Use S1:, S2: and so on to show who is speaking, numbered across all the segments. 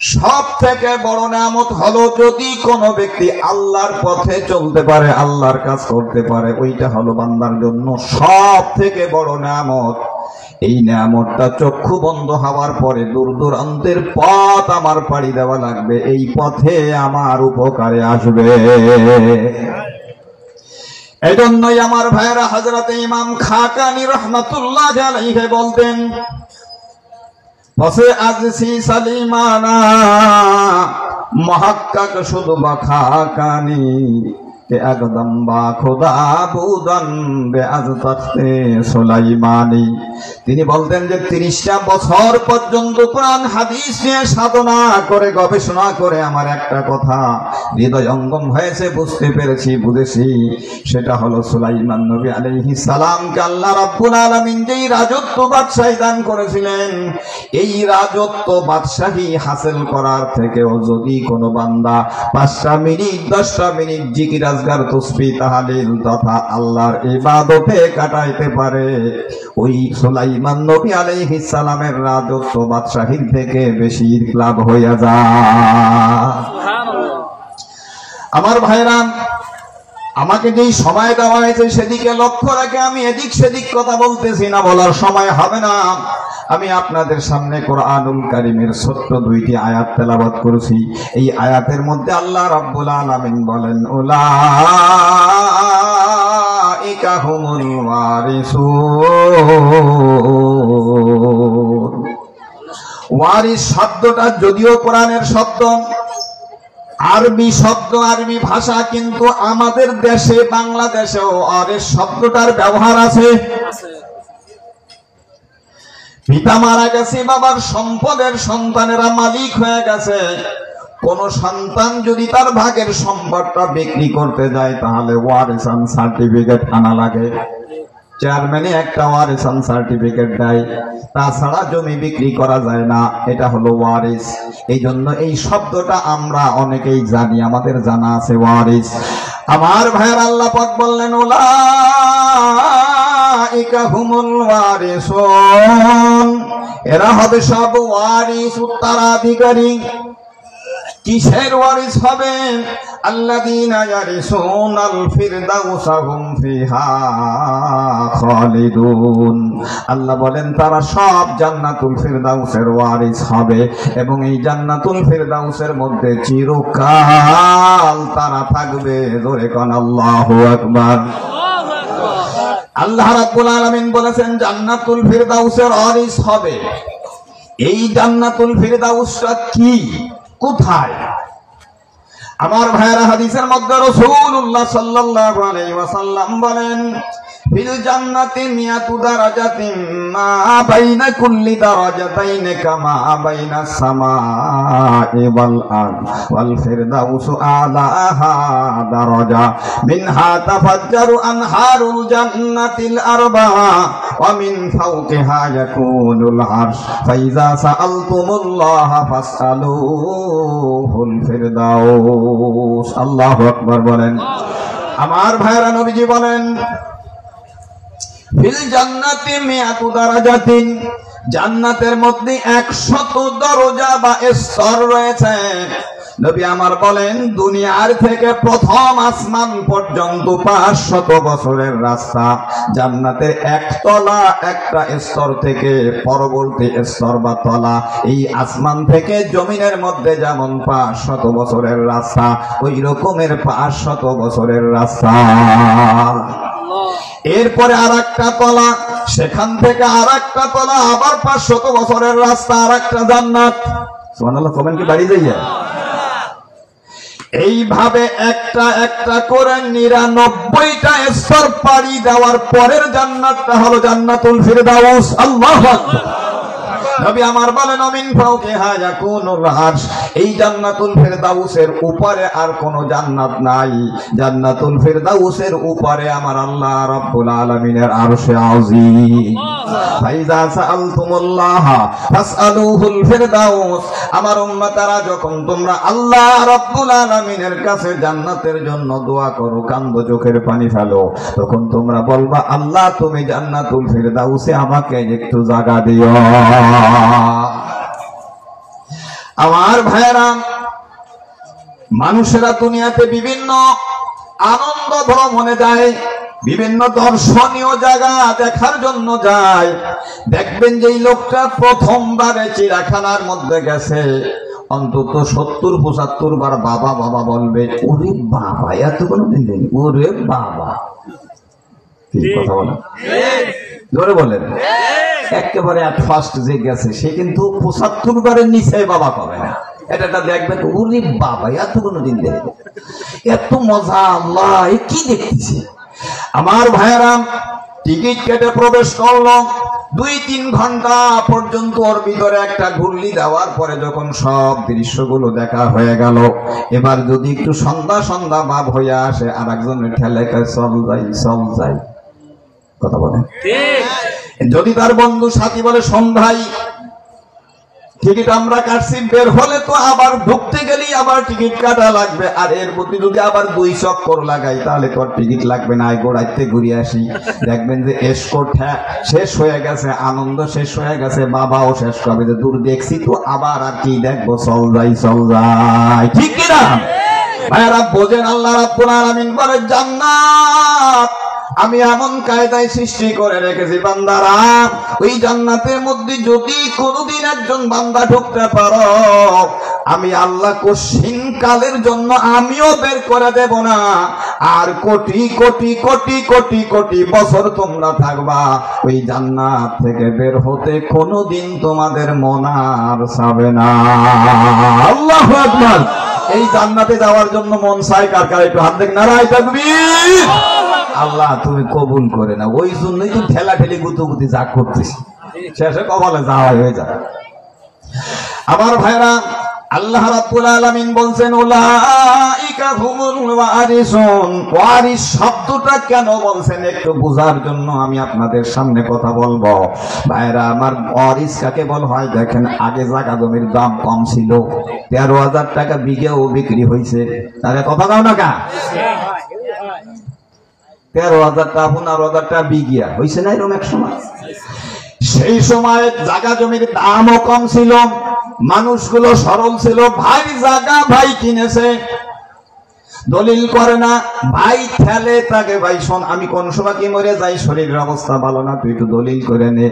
S1: সব থেকে বড় নিয়ামত হলো যদি কোনো ব্যক্তি আল্লাহর পথে চলতে পারে, আল্লাহর কাজ করতে পারে, ওইটা হলো বান্দার জন্য সব থেকে বড় নিয়ামত। এই নিয়ামতটা চক্ষু বন্ধ হওয়ার পরে দূর দূরান্তের পথ আমার পাড়ি দেওয়া লাগবে, এই পথে আমার উপকারে আসবে। এই জন্যই আমার ভাইরা হযরতে ইমাম খাকানি রাহমাতুল্লাহ আলাইহি বলতেন, বসে আজসি সালিমানা মহাক্কাক শুধু বা খাকানি কে একদম বা খোদা বুদান বে আজ তখতে সুলাইমানি। তিনি বলতেন যে 30টা বছর পর্যন্ত কোরআন হাদিস নিয়ে সাধনা করে গবেষণা করে আমার একটা কথা হৃদয়ঙ্গম হয়েছে, বুঝতে পেরেছি, বুঝেছি। সেটা হলো সুলাইমান নবী আলাইহিস সালামকে আল্লাহ রাব্বুল আলামিন যেই রাজত্ব বাদশাহী দান করেছিলেন, এই রাজত্ব বাদশাহী হাসিল করার থেকেও যদি কোনো বান্দা 5টা মিনিট 10টা মিনিট জিকির আজকার তাসবিহ তাহলিল তথা আল্লাহর ইবাদতে কাটাইতে পারে, ওই সুলাইমান নবী আলাইহিস সালামের রাজত্ব বাদশাহীর থেকে বেশি লাভ হইয়া যায়। সুবহানাল্লাহ। আমার ভাইরা, আমাকে যেই সময় দেওয়া হয়েছে সেদিকে লক্ষ্য রেখে আমি এদিক সেদিক কথা বলতেছি না, বলার সময় হবে না। আমি আপনাদের সামনে কোরআনুল কারীমের ছোট্ট 2টি আয়াত তেলাওয়াত করেছি। এই আয়াতের মধ্যে আল্লাহ রাব্বুল আলামিন বলেন, উলাইকা হুমুল ওয়ারিসুন। ওয়ারিস শব্দটা যদিও কোরআনের শব্দ, আরবি শব্দ, আরবি ভাষা, কিন্তু আমাদের দেশে বাংলাদেশেও ওয়ারিস শব্দটার ব্যবহার আছে। পিতা মারা গেছে, বাবার সম্পদের সন্তানেরা মালিক হয়ে গেছে। কোন সন্তান যদি তার ভাগের সম্পদটা বিক্রি করতে যায় তাহলে ওয়ারিসান সার্টিফিকেট আনা লাগে। চেয়ারম্যানে একটা ওয়ারিসান সার্টিফিকেট দেয়, তাছাড়া জমি বিক্রি করা যায় না। এটা হলো ওয়ারিস। এই জন্য এই শব্দটা আমরা অনেকেই জানি, আমাদের জানা আছে ওয়ারিস। আমার ভাইয়ের আল্লাহ পাক বললেন, উলাইকা হুমুল ওয়ারিসুন, এরা হবে সব ওয়ারিস, উত্তরাধিকারী। কিসের ওয়ারিস হবে? আল্লাযীনা ইয়ারিসুনাল ফিরদাউসা হুম ফিহা খালিদুন। আল্লাহ বলেন তারা সব জান্নাতুল ফিরদাউসের ওয়ারিস হবে এবং এই জান্নাতুল ফিরদাউসের মধ্যে চিরকাল তারা থাকবে। জোরে কোন আল্লাহু আকবার। আল্লাহ রাব্বুল আলামিন বলেছেন জান্নাতুল ফিরদাউসের ওয়ারিস হবে। এই জান্নাতুল ফিরদাউসটা কি, কোথায়? আমার ভাইরা, হাদিসের মধ্যে রাসূলুল্লাহ সাল্লাল্লাহু আলাইহি ওয়াসাল্লাম বলেন, ফিল জান্নাতি মিয়াতু দারাজাতিন মা বাইনা কুল্লি দারাজাতাইনি কামা বাইনাস সামাই ওয়াল আরদ ওয়াল ফিরদাউসু আলাহা দারাজা মিনহা তাফাজ্জারু আনহারুল জান্নাতিল আরবা'a ওয়া মিন ফাওকিহা ইয়াকুনুল আরশ ফাইযা সাআলতুমুল্লাহা ফাসআলুহুল ফিরদাউস। আল্লাহু আকবার বলেন। আমার ভাইরা, নবীজি বলেন ফিল জান্নাতি মিয়াতু দারাজাতিন, জান্নাতের মধ্যে 100 দরজা বা স্তর রয়েছে। নবী আমার বলেন দুনিয়ার থেকে প্রথম আসমান পর্যন্ত 500 বছরের রাস্তা। জান্নাতের একতলা একটা স্তর থেকে পরবর্তী স্তর বা তলা, এই আসমান থেকে জমিনের মধ্যে যেমন 500 বছরের রাস্তা, ওই রকমের 500 বছরের রাস্তা। এরপরে আর একটা তলা, সেখান থেকে আর একটা তলা, আবার 500 বছরের রাস্তা, আর একটা জান্নাত। সুবহানাল্লাহ, কমেন কি বাড়ি যাইয়া? এইভাবে একটা একটা করে 99টা স্তর পাড়ি দেওয়ার পরের জান্নাতটা হলো জান্নাতুল ফিরদাউস। আল্লাহু আকবার। নবী আমার বলেন মিন ফাওকিহা ইয়াকুনুল আরশ, এই জান্নাতুল ফিরদাউসের উপরে আর কোন জান্নাত নাই। জান্নাতুল ফিরদাউসের উপরে আমার আল্লাহ রাব্বুল আলামিনের আরশে আযীম। ফাইযা সাআলতুমুল্লাহ ফাসআলুহুল ফিরদাউস। আমার উম্মতারা, যখন তোমরা আল্লাহ রাব্বুল আলামিনের কাছে জান্নাতের জন্য দোয়া করো, কান্দো, চোখের পানি ফেলো, তখন তোমরা বলবা আল্লাহ তুমি জান্নাতুল ফিরদাউসে আমাকে একটু জায়গা দিও। আমার ভাইরা, মানুষেরা দুনিয়াতে বিভিন্ন আনন্দ ভ্রমণে যায়, বিভিন্ন দর্শনীয় জায়গা দেখার জন্য যায়। দেখবেন যে এই লোকটা প্রথমবারে চিড়িয়াখানার মধ্যে গেছে, অন্তত 70-75 বার বাবা বাবা বলবে। ওরে বাবা, এত কোনদিন নেই, ওরে বাবা। কি কথা বলেন? ধরে বলেন। একেবারে এট ফার্স্ট যে গেছে সে কিন্তু 75 বারের নিচে বাবা পাবে না। এটা দেখবেন, ওরে বাবা, এত কোনদিন দেখবে, এত মজা, আল্লাহ কি দেখতেছি। আমার ভাইয়েরা, টিকিট কেটে প্রবেশ করলো, 2-3 ঘন্টা পর্যন্ত ওর ভিতরে একটা ঘুরলি দেওয়ার পরে যখন সব দৃশ্যগুলো দেখা হয়ে গেল, এবার যদি একটু সন্ধ্যা সন্ধ্যা ভাব হয়ে আসে, আর একজনের ঠেলে চল যাই চল যাই, কথা বলেন। যদি তার বন্ধু সাথী বলে সন্ধ্যায় টিকিট আমরা কাটছি, বের হলে তো আবার ঢুকতে গেলেই আবার টিকিট কাটা লাগবে, আর এর প্রতি যদি আবার 2 চক্কর লাগাই তাহলে তো টিকিট লাগবে না, গোড়াইতে ঘুরে আসি। দেখবেন যে এসকোর্ট শেষ হয়ে গেছে, আনন্দ শেষ হয়ে গেছে, বাবাও শেষ হবে, যে দূর দেখছি তো আবার আর কি দেখবো, চল যাই চল যাই, ঠিক কিনা ভাইরা? বোঝেন, আল্লাহ রাব্বুল আলামিন বলে জান্নাত আমি এমন কায়দায় সৃষ্টি করে রেখেছি বান্দারা, ওই জান্নাতের মধ্যে যদি কোনদিন একজন বান্দা ঢুকতে পারো, আমি আল্লাহ কঠিন কালের জন্য আমিও বের করে দেব না, আর কোটি কোটি কোটি কোটি কোটি বছর তোমরা থাকবা ওই জান্নাত থেকে বের হতে, কোনদিন তোমাদের মন আর চাবে না। আল্লাহু আকবার। এই জান্নাতে যাওয়ার জন্য মন চায় কার কার? একটু হাত দেখ, নারায়ে তাকবীর। আল্লাহ তুমি কবুল করে না, ওই জন্যই তো ঠেলা ঠেলি গুতুগুতি যা করতেছি, শেষে কপালে যাওয়া হয়ে যায়। আমার ভাইরা, আল্লাহ রাব্বুল আলামিন বলছেন উলাইকা হুমুল ওয়ারিসুন। ওয়ারিস শব্দটা কেন বলছেন একটু বোঝার জন্য আমি আপনাদের সামনে কথা বলবো। ভাইরা আমার, ওয়ারিস কাকে বলা হয়? দেখেন, আগে জায়গা জমির দাম কম ছিল, 13,000 টাকা বিঘেও বিক্রি হয়েছে, তাহলে কথা দাও না কা, 13,000 টাকা 15,000 টাকা বিঘিয়া হয়েছে না এরকম এক সময়? সেই সময় জায়গা জমির দামও কম ছিল, মানুষগুলো সরল ছিল। ভাই জায়গা ভাই কিনেছে, দলিল করে না, ভাই ঠেলে তাকে, ভাই শোন আমি কোন সময় কি মরে যাই, শরীরের অবস্থা ভালো না, তুই একটু দলিল করে নে।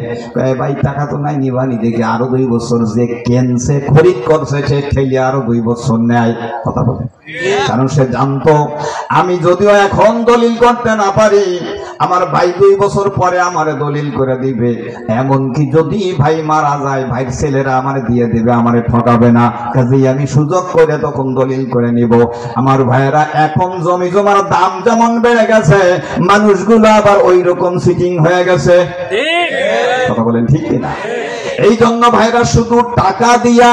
S1: ভাই টাকা তো নাই, নিবানি দেখে আরো 2 বছর যে কেনছে খরিদ করছে সে ঠেলে আরো 2 বছর নেয়, কথা বলে। কারণ সে জানতো আমি যদিও এখন দলিল করতে না পারি, আমার ভাই 2 বছর পরে আমারে দলিল করে দিবে, এমনকি যদি ভাই মারা যায় ভাইয়ের ছেলেরা আমারে দিয়ে দিবে, আমারে ঠকাবে না, কাজেই আমি সুযোগ করে তখন দলিল করে নিব। আমার ভাইয়েরা, এখন জমি জমার দাম যেমন বেড়ে গেছে, মানুষগুলো আবার ওই রকম সিটিং হয়ে গেছে, কথা বলেন ঠিক কিনা? এই জন্য ভাইরা, শুধু টাকা দিয়া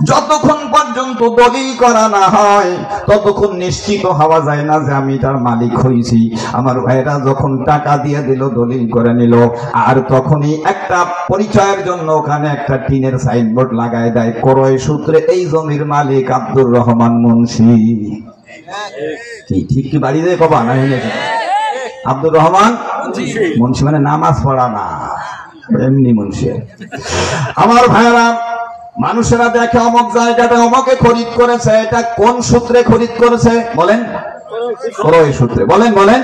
S1: যতক্ষণ পর্যন্ত দলিল করা না হয় ততক্ষণ নিশ্চিত হওয়া যায় না যে আমি তার মালিক হয়েছি। আমার ভাইরা যখন টাকা দিয়ে দিল, দলিল করে নিল, আর তখনই একটা পরিচয়ের জন্য ওখানে একটা টিনের সাইনবোর্ড লাগায় দেয়, ক্রয় সূত্রে এই জমির মালিক আব্দুর রহমান মুন্সি। ঠিক কি বাড়ি দেয় কবা না? আব্দুর রহমান মুন্সি মানে নামাজ পড়া না, এমনি মুন্সি। আমার ভাইরা, মানুষেরা দেখে অমুক জায়গাটা অমুকে খরিদ করেছে, এটা কোন সূত্রে খরিদ করেছে বলেন? ক্রয় সূত্রে। বলেন বলেন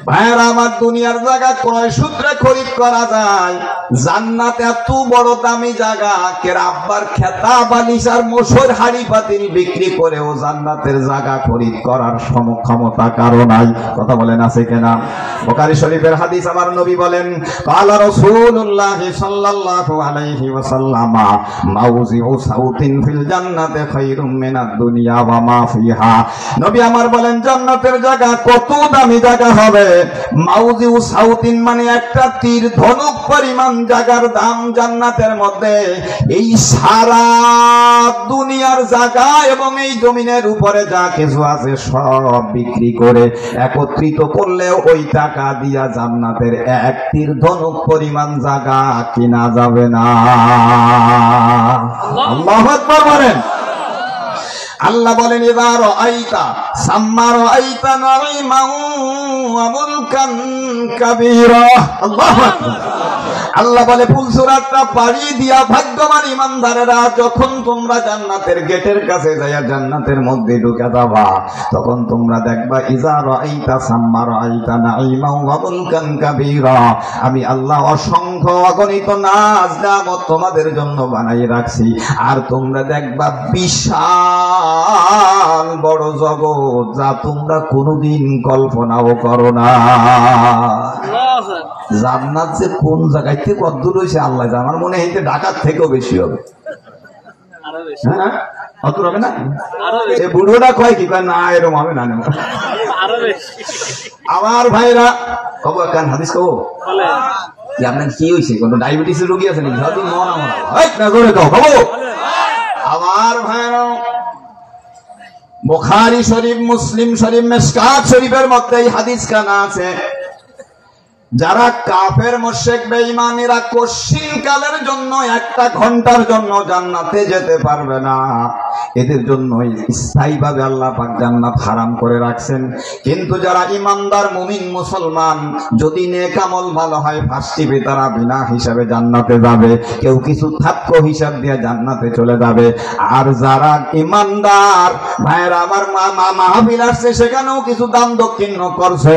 S1: ভাইরা আমার, দুনিয়ার জায়গা ক্রয় সূত্রে খরিদ করা যায়, জান্নাত এত বড় দামি জায়গা, কের আব্বার খেতা বালিশ আর মোষর হাড়ি পাতিল বিক্রি করেও জান্নাতের জায়গা খরিদ করার সমক্ষমতা কারো নাই, কথা বলেন আছে কিনা? বুখারী শরীফের হাদিস, আমার নবী বলেন, কালা রাসূলুল্লাহ সাল্লাল্লাহু আলাইহি ওয়াসাল্লাম, মাউজিউ সাউতিন ফিল জান্নাতি খায়রুম মিনাদ দুনিয়া ওয়া মা ফিহা। নবী আমার বলেন, জান্নাতের জায়গা কত দামি জায়গা হবে, মাউজিউ সাউতিন মানে একটা তীর ধনুক পরিমাণ জায়গার দাম জান্নাতের মধ্যে, এই সারা দুনিয়ার জায়গা এবং এই জমিনের উপরে যা কিছু আছে সব বিক্রি করে একত্রিত করলে ওই টাকা দিয়া জান্নাতের এক তীর ধনুক পরিমাণ জায়গা কিনা যাবে না। আল্লাহু আকবার বলেন। আল্লাহ বলেন, এবার আইতা সাম্মার আইতা নাইমান ওয়া মুলকান কাবীরা। আল্লাহু আকবার। আল্লাহ বলে ফুলসুরাতটা পাড়ি দিয়া ভাগ্যবান ইমানদারেরা যখন তোমরা জান্নাতের গেটের কাছে যাইয়া জান্নাতের মধ্যে ঢুকে যাবা তখন তোমরা দেখবা ইজা রাআইতা সাম্মা রাআইতা নাঈমা ওয়া মুলকান কাবীরা। আমি আল্লাহ অসংখ্য অগণিত নাজ নিয়ামত তোমাদের জন্য বানাই রাখছি, আর তোমরা দেখবা বিশাল বড় জগৎ যা তোমরা কোনোদিন কল্পনাও করো না। জান্নাত যে কোন জায়গায় থেকে কত দূর হয়েছে আল্লাহ জানে, আমার মনে হয় ঢাকার থেকেও বেশি হবে। হ্যাঁ অত হবে না? এই বুড়োটা কয় কি কয় না এরকম হবে না। আমার ভাইরা কব কান হাদিস কব আপনার কি হয়েছে, কোন ডায়াবেটিস রোগী আছে নাকি? আমার ভাইরা বুখারী শরীফ, মুসলিম শরীফ, মিশকাত শরীফের মধ্যে এই হাদিস কানা আছে, যারা কাফের মুশরিক বেঈমানেরা কশিন কালের জন্য একটা ঘন্টার জন্য জান্নাতে যেতে পারবে না, এদের জন্য স্থায়ীভাবে আল্লাহ পাক জান্নাত হারাম করে রাখছেন। কিন্তু যারা ইমানদার মুমিন মুসলমান, যদি নেক আমল ভালো হয় ফার্স্টে তারা বিনা হিসাবে জান্নাতে যাবে, কেউ কিছু থাক্য হিসাব দিয়ে জান্নাতে চলে যাবে। আর যারা ইমানদার ভাইরা আমার মাহফিল আসছে, সেখানেও কিছু দান দক্ষিণ করছে,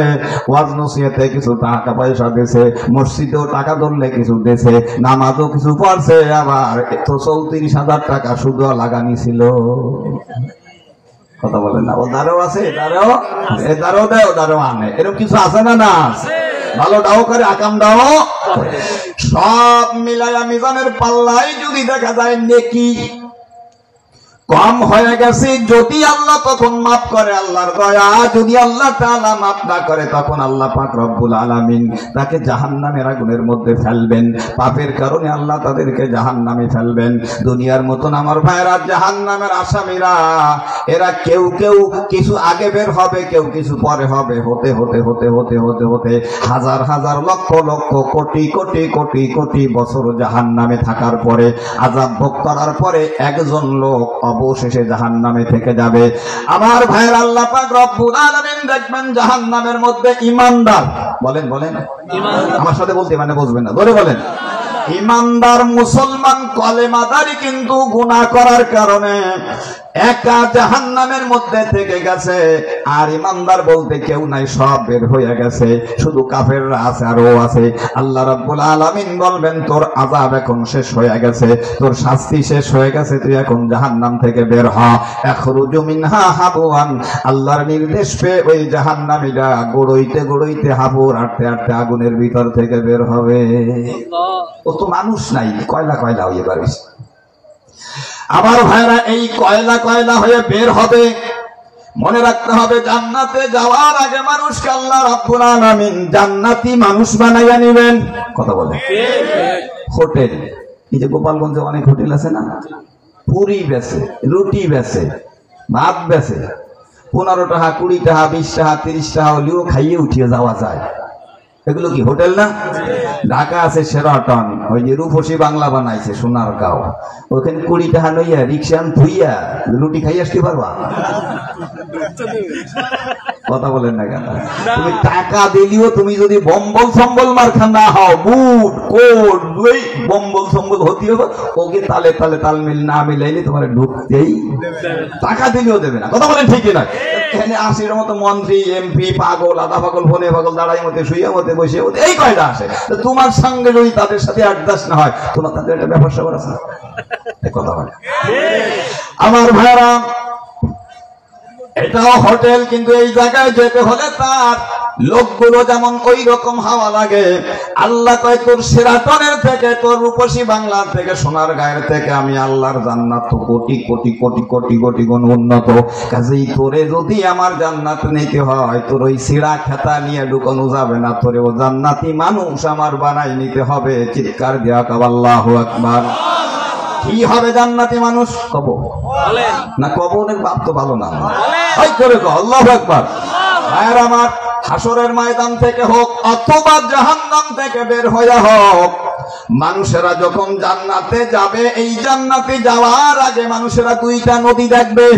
S1: ওয়াজ নসিহতে কিছু টাকা পয়সা দিয়েছে, মসজিদেও টাকা ধরলে কিছু দিয়েছে, নামাজও কিছু পড়ছে, আবার 34,000 টাকা শুধু লাগানি ছিল। কথা বলেন না? ও দাঁড়াও আছে, দাঁড়াও দেয়, ও দাঁড়াও আনে, এরকম কিছু আছে না? না, ভালো দাও করে আকাম দাও, সব মিলাইয়া মিজানের পাল্লাই যদি দেখা যায় নেকি কম হয়ে গেছে, যদি আল্লাহ তখন মাফ করে, আল্লাহর দয়া। যদি আল্লাহ তাআলা মাফ না করে, তখন আল্লাহ পাক রব্বুল আলামিন তাকে জাহান্নামের আগুনের মধ্যে ফেলবেন। পাপের কারণে আল্লাহ তাদেরকে জাহান্নামে ফেলবেন। দুনিয়ার মতন আমার ভাইরা জাহান্নামের আসামিরা এরা কেউ কেউ কিছু আগে বের হবে, কেউ কিছু পরে হবে, হতে হতে হতে হতে হতে হতে হাজার হাজার লক্ষ লক্ষ কোটি কোটি কোটি কোটি বছর জাহান্নামে থাকার পরে, আযাব ভোগ করার পরে একজন লোক অবশেষে জাহান্নামে থেকে যাবে। আমার ভাইয়ের আল্লাহ পাক রব্বুল আলামিন দেখবেন জাহান্নামের মধ্যে ইমানদার, বলেন বলেন আমার সাথে বলতে মানে বুঝবেন না, ধরে বলেন ইমানদার মুসলমান কলেমাদারি কিন্তু গুনাহ করার কারণে একা জাহান্নামের মধ্যে থেকে গেছে, আর ইমানদার বলতে কেউ নাই, সব বের হয়ে গেছে, শুধু কাফেররা আছে আর ও আছে। আল্লাহ রাব্বুল আলামিন বলবেন তোর আযাব এখন শেষ হয়ে গেছে, তোর শাস্তি শেষ হয়ে গেছে, তুই এখন জাহান্নাম থেকে বের হ। ইখরুজু মিনহা হাবুয়ান, আল্লাহর নির্দেশ পেয়ে ওই জাহান্নামীরা গড়ইতে গড়ইতে হাবুর হাঁটতে হাঁটতে আগুনের ভিতর থেকে বের হবে। ও তো মানুষ নাই, কয়লা কয়লা হয়ে পারিস। আমার ভাইরা এই কয়লা কয়লা হয়ে বের হবে। মনে রাখতে হবে জান্নাতে যাওয়ার আগে মানুষকে আল্লাহ রাব্বুল আলামিন জান্নাতি মানুষ বানাইয়া নেবেন। কথা বলে হোটেল, এই যে গোপালগঞ্জে অনেক হোটেল আছে না, পুরি বেচে, রুটি বেচে, ভাত বেচে, 15 টাকা 20 টাকা 20 টাকা 30 টাকা হলেও খাইয়ে উঠিয়ে যাওয়া যায়। এগুলো কি হোটেল না? ঢাকা আছে শেরাটন, ওই যে রূপসী বাংলা বানাইছে সোনারগাঁও, ওখানে 20 টাকা লইয়া রিক্সা ধুইয়া রুটি খাই আসতে পারবা? কথা বলেন না কেন? তুমি টাকা দিলিও তুমি যদি বম্বল সম্বল মার্খা না হও, বুট কোট ওই বম্বল সম্বল হতে হবে, ওকে তালে তালে তালমিল না মিলাইলে তোমার ঢুকতেই, টাকা দিলেও দেবে না। কথা বলেন ঠিক না? এখানে 80-এর মতো মন্ত্রী এমপি পাগল, আধা পাগল, ফোনে পাগল, দাঁড়াই মতে শুয়ে মতে বসে এই কয়টা আসে, তোমার সঙ্গে যদি তাদের সাথে আড্ডাস না হয়, তোমার তাদের একটা ব্যাপার স্যাপার আছে। কথা বলে আমার ভাইরা, এটাও হোটেল, কিন্তু এই জায়গায় যেতে হলে তার লোকগুলো যেমন ওই রকম হাওয়া লাগে। আল্লাহ কয় তোর শেরাটনের থেকে, তোর রূপসী বাংলার থেকে, সোনার গায়ের থেকে আমি আল্লাহর জান্নাত তো কোটি কোটি কোটি কোটি কোটি গুণ উন্নত। কাজেই তোরে যদি আমার জান্নাত নিতে হয়, তোর ওই সিরা খেতা নিয়ে ঢুকানো যাবে না, তোরে ও জান্নাতি মানুষ আমার বানাই নিতে হবে। চিৎকার দিয়া কও আল্লাহু আকবার। কি হবে জান্নাতি মানুষ? কব না কব অনেক বাপ তো ভালো না, ওই করে কও আল্লাহু আকবার। ভাইয়ের আমার, হাসরের ময়দান থেকে হোক অথবা জাহান্নাম থেকে বের হয়ে হোক, মানুষেরা যখন জান্নাতে যাবে, এই জান্নাতে যাওয়ার আগে মানুষেরা 2টা নদী দেখবে।